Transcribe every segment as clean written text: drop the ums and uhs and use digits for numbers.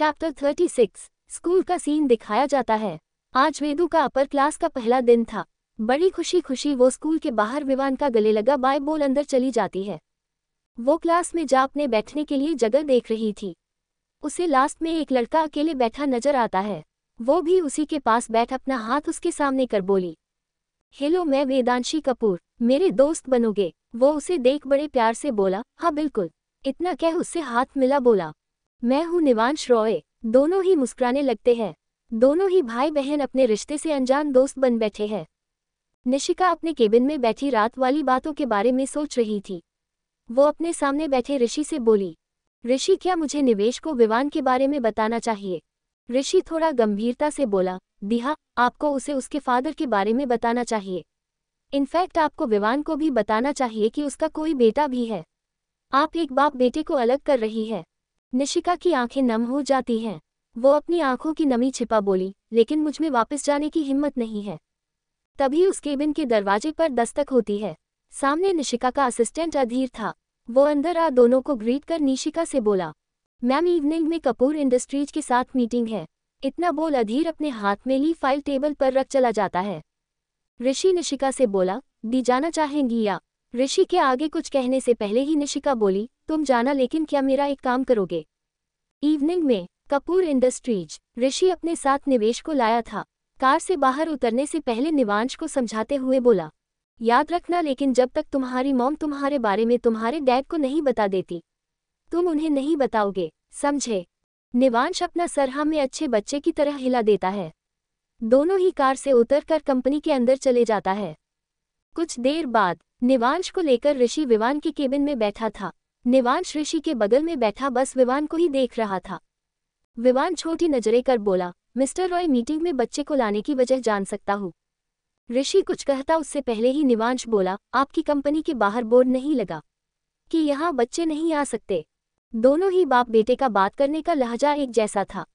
Chapter 36 school का scene दिखाया जाता है। आज वेदू का अपर क्लास का पहला दिन था। बड़ी खुशी खुशी वो स्कूल के बाहर विवान का गले लगा बाय बोल अंदर चली जाती है। वो क्लास में जा अपने बैठने के लिए जगह देख रही थी। उसे लास्ट में एक लड़का अकेले बैठा नजर आता है। वो भी उसी के पास बैठ अपना हाथ उसके सामने कर बोली, हेलो मैं वेदांशी कपूर, मेरे दोस्त बनोगे? वो उसे देख बड़े प्यार से बोला, हाँ बिल्कुल। इतना कह उससे हाथ मिला बोला, मैं हूँ निवांश रॉय। दोनों ही मुस्कुराने लगते हैं। दोनों ही भाई बहन अपने रिश्ते से अनजान दोस्त बन बैठे हैं। निशिका अपने केबिन में बैठी रात वाली बातों के बारे में सोच रही थी। वो अपने सामने बैठे ऋषि से बोली, ऋषि क्या मुझे निवेश को विवान के बारे में बताना चाहिए? ऋषि थोड़ा गंभीरता से बोला, दिहा आपको उसे उसके फादर के बारे में बताना चाहिए। इनफैक्ट आपको विवान को भी बताना चाहिए कि उसका कोई बेटा भी है। आप एक बाप बेटे को अलग कर रही है। निशिका की आंखें नम हो जाती हैं। वो अपनी आंखों की नमी छिपा बोली, लेकिन मुझमें वापस जाने की हिम्मत नहीं है। तभी उस केबिन के दरवाजे पर दस्तक होती है। सामने निशिका का असिस्टेंट अधीर था। वो अंदर आ दोनों को ग्रीट कर निशिका से बोला, मैम इवनिंग में कपूर इंडस्ट्रीज के साथ मीटिंग है। इतना बोल अधीर अपने हाथ में ली फाइल टेबल पर रख चला जाता है। ऋषि निशिका से बोला, दी जाना चाहेंगी या? ऋषि के आगे कुछ कहने से पहले ही निशिका बोली, तुम जाना लेकिन क्या मेरा एक काम करोगे? इवनिंग में कपूर इंडस्ट्रीज। ऋषि अपने साथ निवेश को लाया था। कार से बाहर उतरने से पहले निवांश को समझाते हुए बोला, याद रखना लेकिन जब तक तुम्हारी मॉम तुम्हारे बारे में तुम्हारे डैड को नहीं बता देती, तुम उन्हें नहीं बताओगे, समझे? निवांश अपना सर हाँ में अच्छे बच्चे की तरह हिला देता है। दोनों ही कार से उतरकर कंपनी के अंदर चले जाता है। कुछ देर बाद निवांश को लेकर ऋषि विवान के केबिन में बैठा था। निवांश ऋषि के बगल में बैठा बस विवान को ही देख रहा था। विवान छोटी नजरें कर बोला, मिस्टर रॉय मीटिंग में बच्चे को लाने की वजह जान सकता हूँ? ऋषि कुछ कहता उससे पहले ही निवांश बोला, आपकी कंपनी के बाहर बोर्ड नहीं लगा कि यहाँ बच्चे नहीं आ सकते? दोनों ही बाप बेटे का बात करने का लहजा एक जैसा था।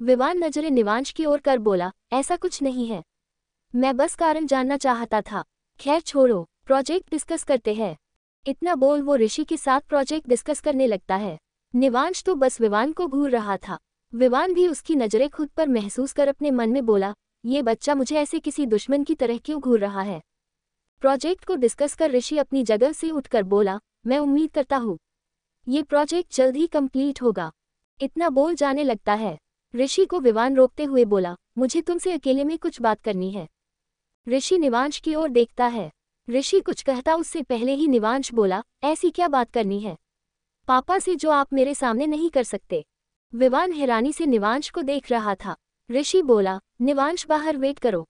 विवान नजरें निवांश की ओर कर बोला, ऐसा कुछ नहीं है, मैं बस कारण जानना चाहता था। खैर छोड़ो, प्रोजेक्ट डिस्कस करते हैं। इतना बोल वो ऋषि के साथ प्रोजेक्ट डिस्कस करने लगता है। निवांश तो बस विवान को घूर रहा था। विवान भी उसकी नजरें खुद पर महसूस कर अपने मन में बोला, ये बच्चा मुझे ऐसे किसी दुश्मन की तरह क्यों घूर रहा है? प्रोजेक्ट को डिस्कस कर ऋषि अपनी जगह से उठकर बोला, मैं उम्मीद करता हूँ ये प्रोजेक्ट जल्द ही कंप्लीट होगा। इतना बोल जाने लगता है। ऋषि को विवान रोकते हुए बोला, मुझे तुमसे अकेले में कुछ बात करनी है। ऋषि निवांश की ओर देखता है। ऋषि कुछ कहता उससे पहले ही निवांश बोला, ऐसी क्या बात करनी है पापा से जो आप मेरे सामने नहीं कर सकते? विवान हैरानी से निवांश को देख रहा था। ऋषि बोला, निवांश बाहर वेट करो।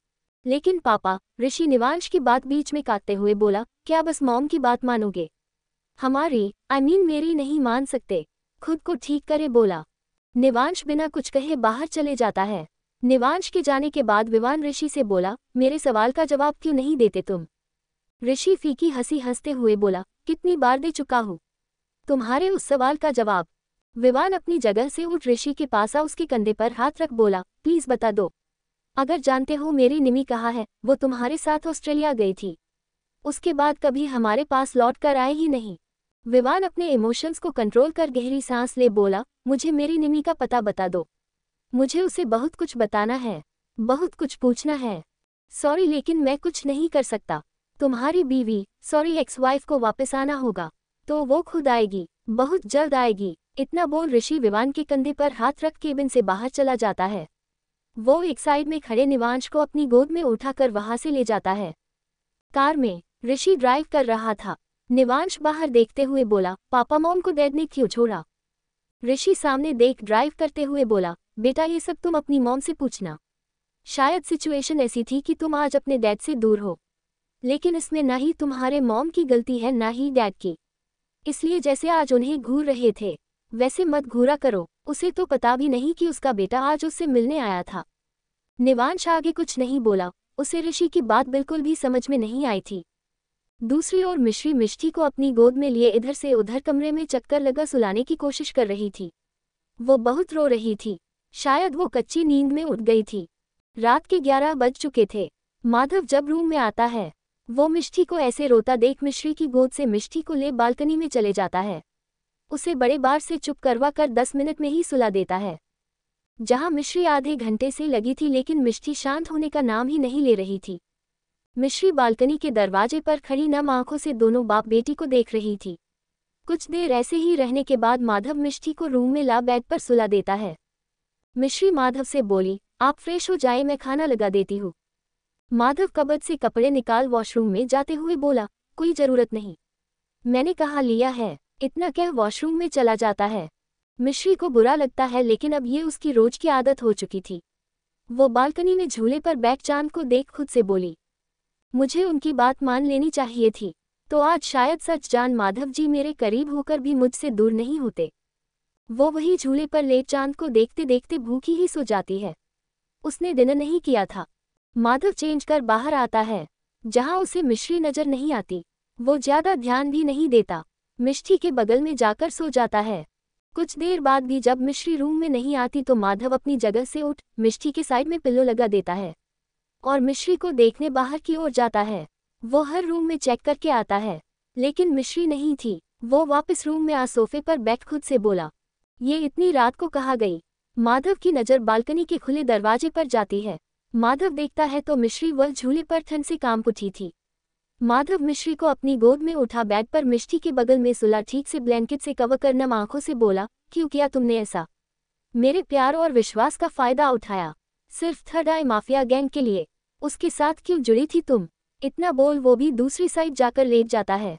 लेकिन पापा, ऋषि निवांश की बात बीच में काटते हुए बोला, क्या बस मॉम की बात मानोगे? हमारी मेरी नहीं मान सकते? खुद को ठीक करे बोला। निवांश बिना कुछ कहे बाहर चले जाता है। निवांश के जाने के बाद विवान ऋषि से बोला, मेरे सवाल का जवाब क्यों नहीं देते तुम? ऋषि फीकी हंसी हंसते हुए बोला, कितनी बार दे चुका हूँ तुम्हारे उस सवाल का जवाब? विवान अपनी जगह से उठ ऋषि के पास आ उसके कंधे पर हाथ रख बोला, प्लीज बता दो। अगर जानते हो मेरी निमी कहाँ है? वो तुम्हारे साथ ऑस्ट्रेलिया गई थी, उसके बाद कभी हमारे पास लौट कर आए ही नहीं। विवान अपने इमोशंस को कंट्रोल कर गहरी सांस ले बोला, मुझे मेरी निमी का पता बता दो। मुझे उसे बहुत कुछ बताना है, बहुत कुछ पूछना है। सॉरी लेकिन मैं कुछ नहीं कर सकता। तुम्हारी बीवी, सॉरी एक्स वाइफ को वापस आना होगा, तो वो खुद आएगी, बहुत जल्द आएगी। इतना बोल ऋषि विवान के कंधे पर हाथ रख केबिन से बाहर चला जाता है। वो एक साइड में खड़े निवांश को अपनी गोद में उठाकर वहां से ले जाता है। कार में ऋषि ड्राइव कर रहा था। निवांश बाहर देखते हुए बोला, पापा मॉम को डैड ने क्यों छोड़ा? ऋषि सामने देख ड्राइव करते हुए बोला, बेटा ये सब तुम अपनी मॉम से पूछना। शायद सिचुएशन ऐसी थी कि तुम आज अपने डैड से दूर हो, लेकिन इसमें ना ही तुम्हारे मॉम की गलती है ना ही डैड की। इसलिए जैसे आज उन्हें घूर रहे थे वैसे मत घूरा करो। उसे तो पता भी नहीं कि उसका बेटा आज उससे मिलने आया था। निवांश आगे कुछ नहीं बोला। उसे ऋषि की बात बिल्कुल भी समझ में नहीं आई थी। दूसरी ओर मिश्री मिष्टी को अपनी गोद में लिए इधर से उधर कमरे में चक्कर लगा सुलाने की कोशिश कर रही थी। वो बहुत रो रही थी। शायद वो कच्ची नींद में उठ गई थी। रात के 11 बज चुके थे। माधव जब रूम में आता है वो मिष्टी को ऐसे रोता देख मिश्री की गोद से मिष्टी को ले बालकनी में चले जाता है। उसे बड़े बार से चुप करवा कर 10 मिनट में ही सुला देता है। जहां मिश्री आधे घंटे से लगी थी लेकिन मिष्टी शांत होने का नाम ही नहीं ले रही थी। मिश्री बालकनी के दरवाजे पर खड़ी नम आंखों से दोनों बाप बेटी को देख रही थी। कुछ देर ऐसे ही रहने के बाद माधव मिष्टी को रूम में ला बेड पर सुला देता है। मिश्री माधव से बोली, आप फ्रेश हो जाए, मैं खाना लगा देती हूँ। माधव कबर्ड से कपड़े निकाल वॉशरूम में जाते हुए बोला, कोई जरूरत नहीं, मैंने कहा लिया है। इतना कह वॉशरूम में चला जाता है। मिश्री को बुरा लगता है लेकिन अब ये उसकी रोज की आदत हो चुकी थी। वो बालकनी में झूले पर बैठ चांद को देख खुद से बोली, मुझे उनकी बात मान लेनी चाहिए थी, तो आज शायद सच जान माधव जी मेरे करीब होकर भी मुझसे दूर नहीं होते। वो वही झूले पर लेट चांद को देखते देखते भूखी ही सो जाती है। उसने डिनर नहीं किया था। माधव चेंज कर बाहर आता है, जहां उसे मिश्री नजर नहीं आती। वो ज्यादा ध्यान भी नहीं देता, मिष्टी के बगल में जाकर सो जाता है। कुछ देर बाद भी जब मिश्री रूम में नहीं आती तो माधव अपनी जगह से उठ मिष्टी के साइड में पिल्लो लगा देता है और मिश्री को देखने बाहर की ओर जाता है। वो हर रूम में चेक करके आता है लेकिन मिश्री नहीं थी। वो वापस रूम में आ सोफे पर बैठ खुद से बोला, ये इतनी रात को कहाँ गई। माधव की नज़र बालकनी के खुले दरवाजे पर जाती है। माधव देखता है तो मिश्री वह झूले पर ठंड से कांप उठी थी। माधव मिश्री को अपनी गोद में उठा बेड पर मिष्टी के बगल में सुला ठीक से ब्लैंकेट से कवर कर नम आंखों से बोला, क्यों किया तुमने ऐसा? मेरे प्यार और विश्वास का फायदा उठाया, सिर्फ थर्ड आई माफिया गैंग के लिए। उसके साथ क्यों जुड़ी थी तुम? इतना बोल वो भी दूसरी साइड जाकर लेट जाता है।